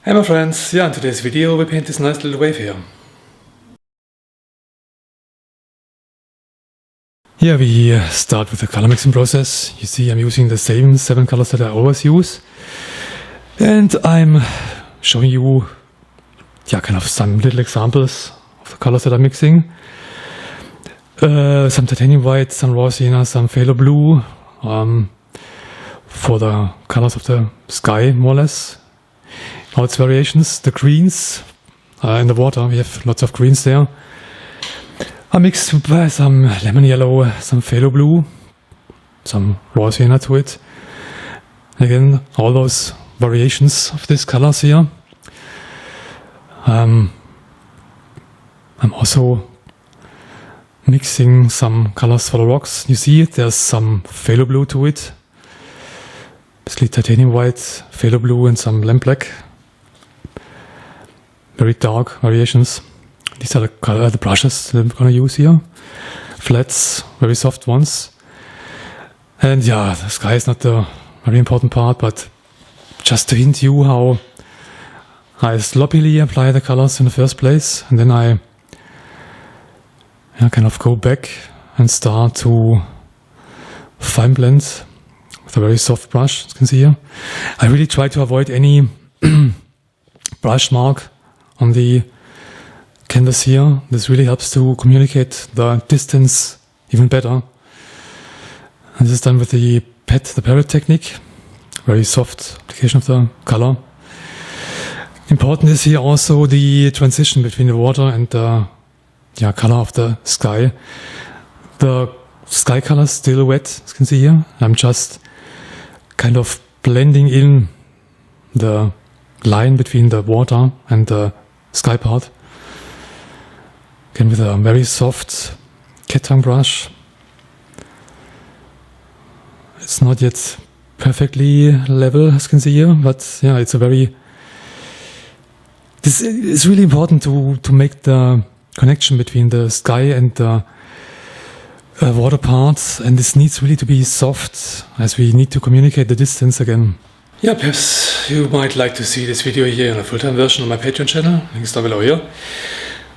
Hey my friends, in today's video we paint this nice little wave here. Here we start with the color mixing process. You see I'm using the same 7 colors that I always use. And I'm showing you kind of some little examples of the colors that I'm mixing. Some titanium white, some raw sienna, some phthalo blue for the colors of the sky, more or less. All its variations, the greens in the water, we have lots of greens there. I mixed some lemon yellow, some phthalo blue, some raw sienna to it. Again, all those variations of these colors here. I'm also mixing some colors for the rocks. You see it, there's some phthalo blue to it. Basically titanium white, phthalo blue and some lamp black. Very dark variations. These are the brushes that I'm going to use here. Flats, very soft ones. And the sky is not the very important part, but just to hint you how I sloppily apply the colors in the first place. And then I kind of go back and start to fine blend with a very soft brush, as you can see here. I really try to avoid any brush mark on the canvas here. This really helps to communicate the distance even better. And this is done with the parrot technique. Very soft application of the color. Important is here also the transition between the water and the color of the sky. The sky color is still wet, as you can see here. I'm just kind of blending in the line between the water and the sky part. Again with a very soft cat tongue brush. It's not yet perfectly level, as you can see here, but it's a very... This is really important to make the connection between the sky and the water parts, and this needs really to be soft as we need to communicate the distance again. Perhaps you might like to see this video here in a full-time version on my Patreon channel, links down below here.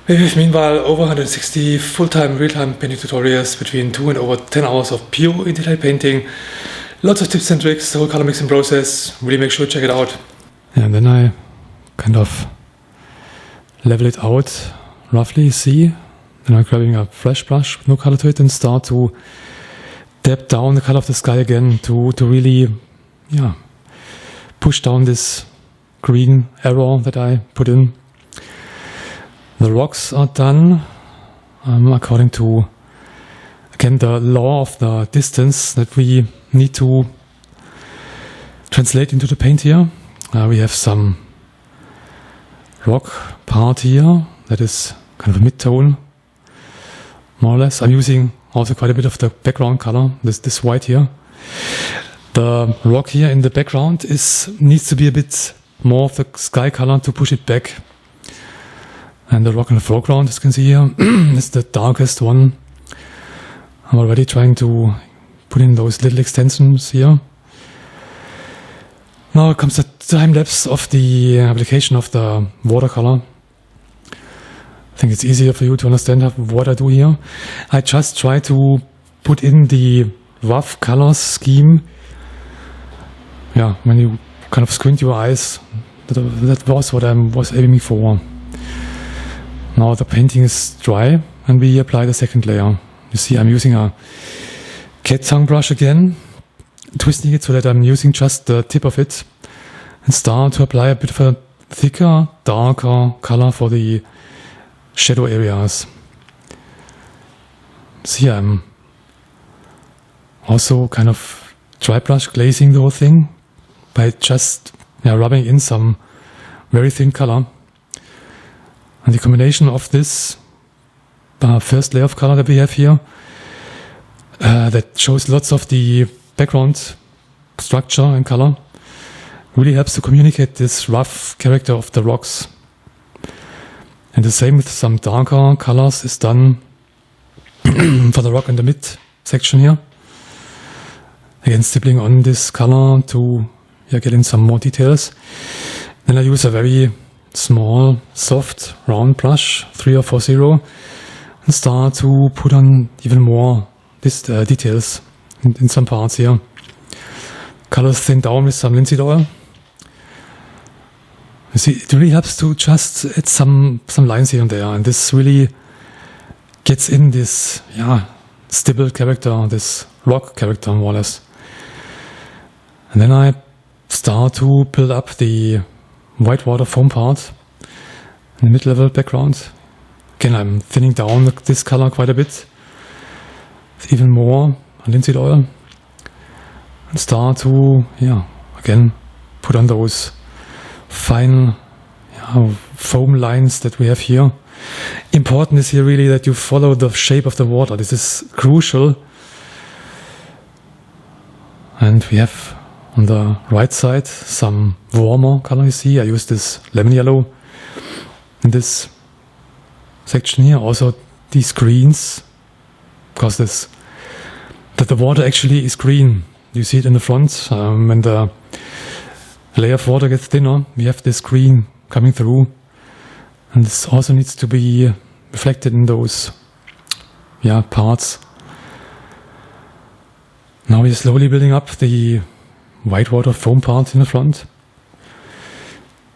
We have meanwhile over 160 full-time, real-time painting tutorials between 2 and over 10 hours of pure in detail painting. Lots of tips and tricks, the whole color mixing process. Really make sure to check it out. And then I kind of level it out roughly, see. Then I'm grabbing a fresh brush with no color to it and start to dab down the color of the sky again to really push down this green arrow that I put in. The rocks are done according to, again, the law of the distance that we need to translate into the paint here. We have some rock part here that is kind of a mid-tone, more or less. I'm using also quite a bit of the background color, this white here. The rock here in the background needs to be a bit more of the sky color to push it back. And the rock in the foreground, as you can see here, is the darkest one. I'm already trying to put in those little extensions here. Now comes the time lapse of the application of the watercolor. I think it's easier for you to understand what I do here. I just try to put in the rough color scheme. When you kind of squint your eyes, that was what I was aiming for. Now the painting is dry and we apply the second layer. You see I'm using a cat tongue brush again, twisting it so that I'm using just the tip of it and start to apply a bit of a thicker, darker color for the shadow areas. See, I'm also kind of dry brush glazing the whole thing by just rubbing in some very thin color. And the combination of this first layer of color that we have here, that shows lots of the background structure and color, really helps to communicate this rough character of the rocks. And the same with some darker colors is done for the rock in the mid section here. Again, stippling on this color to get in some more details. Then I use a very small, soft, round brush, 340, and start to put on even more details in some parts here. Colors thin down with some linseed oil. You see, it really helps to just add some lines here and there, and this really gets in this stipple character, this rock character more or less. And then I start to build up the whitewater foam part in the mid-level background. Again, I'm thinning down this color quite a bit, even more linseed oil, and start to again put on those fine foam lines that we have here. Important is here really that you follow the shape of the water. This is crucial. And we have on the right side some warmer color. You see, I use this lemon yellow in this section here. Also these greens, because that the water actually is green. You see it in the front when the layer of water gets thinner, we have this green coming through, and this also needs to be reflected in those parts. Now we're slowly building up the whitewater foam part in the front.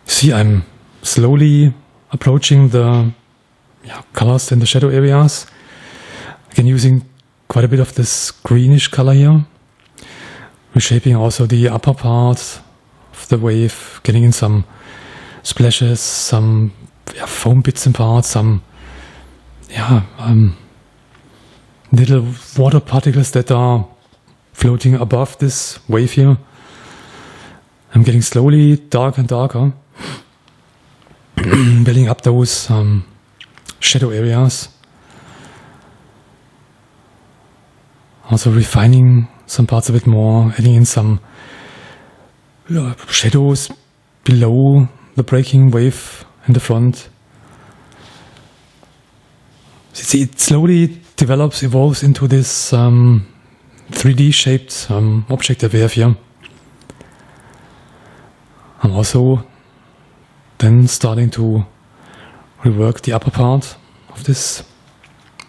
See, I'm slowly approaching the colors in the shadow areas, again using quite a bit of this greenish color here, reshaping also the upper part the wave, getting in some splashes, some foam bits and parts, some little water particles that are floating above this wave here. I'm getting slowly darker and darker, building up those shadow areas. Also refining some parts a bit more, adding in some shadows below the breaking wave in the front. See, it slowly evolves into this 3D shaped object that we have here. I'm also then starting to rework the upper part of this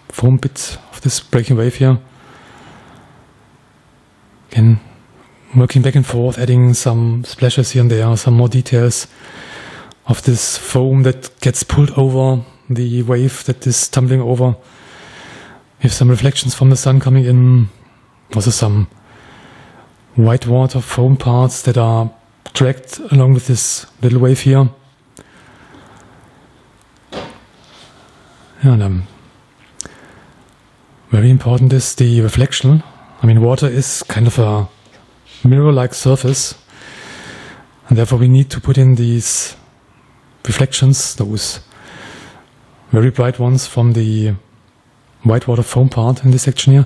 foam bit of this breaking wave here. Again, working back and forth, adding some splashes here and there, some more details of this foam that gets pulled over the wave that is tumbling over. We have some reflections from the sun coming in, also some whitewater foam parts that are dragged along with this little wave here. And very important is the reflection. I mean, water is kind of a mirror-like surface, and therefore we need to put in these reflections, those very bright ones from the whitewater foam part in this section here.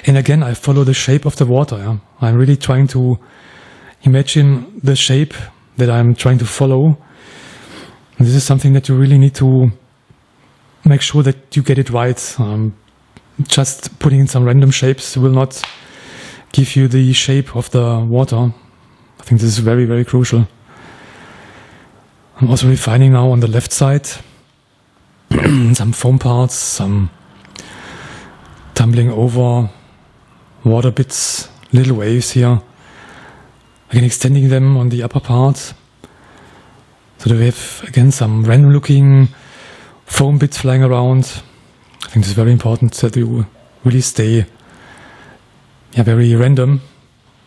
And again, I follow the shape of the water. Yeah? I'm really trying to imagine the shape that I'm trying to follow. And this is something that you really need to make sure that you get it right. Just putting in some random shapes will not give you the shape of the water. I think this is very, very crucial. I'm also refining now on the left side some foam parts, some tumbling over water bits, little waves here. Again, extending them on the upper part. So that we have, again, some random looking foam bits flying around. I think this is very important that you really stay very random.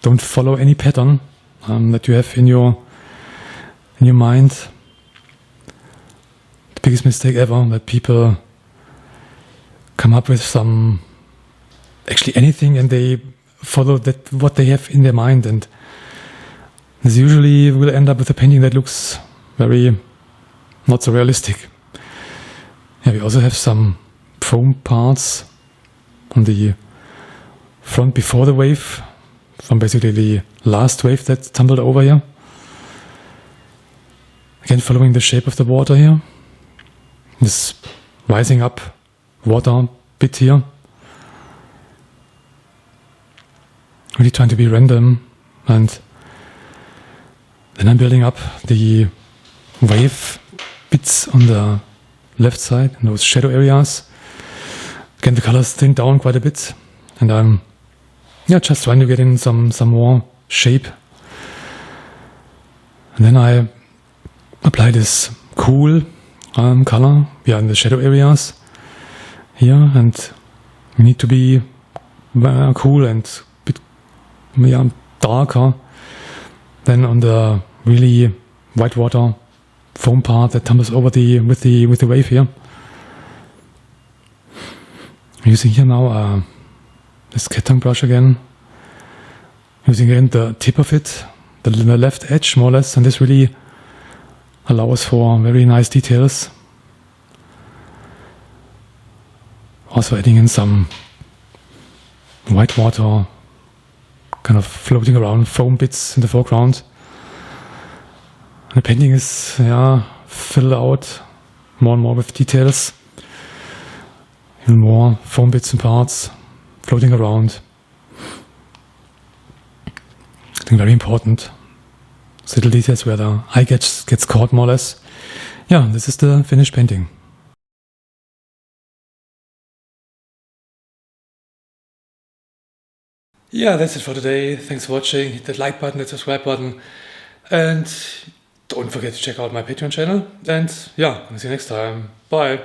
Don't follow any pattern that you have in your mind. The biggest mistake ever, that people come up with some, actually anything, and they follow that what they have in their mind, and this usually will end up with a painting that looks very not so realistic. Yeah, we also have some foam parts on the front before the wave, from basically the last wave that tumbled over here. Again, following the shape of the water here. This rising up water bit here. Really trying to be random, and then I'm building up the wave bits on the left side, in those shadow areas. Again, the colors thin down quite a bit, and I'm just trying to get in some more shape. And then I apply this cool color behind the shadow areas here, and we need to be cool and a bit darker than on the really whitewater foam part that tumbles over with the wave here. I'm using here now this cat tongue brush again, using again the tip of it, the left edge more or less, and this really allows for very nice details. Also adding in some whitewater kind of floating around foam bits in the foreground. The painting is filled out more and more with details. Even more foam bits and parts floating around. I think very important. Little details where the eye gets caught more or less. Yeah, this is the finished painting. Yeah, that's it for today. Thanks for watching. Hit that like button, that subscribe button. And don't forget to check out my Patreon channel. And yeah, I'll see you next time. Bye.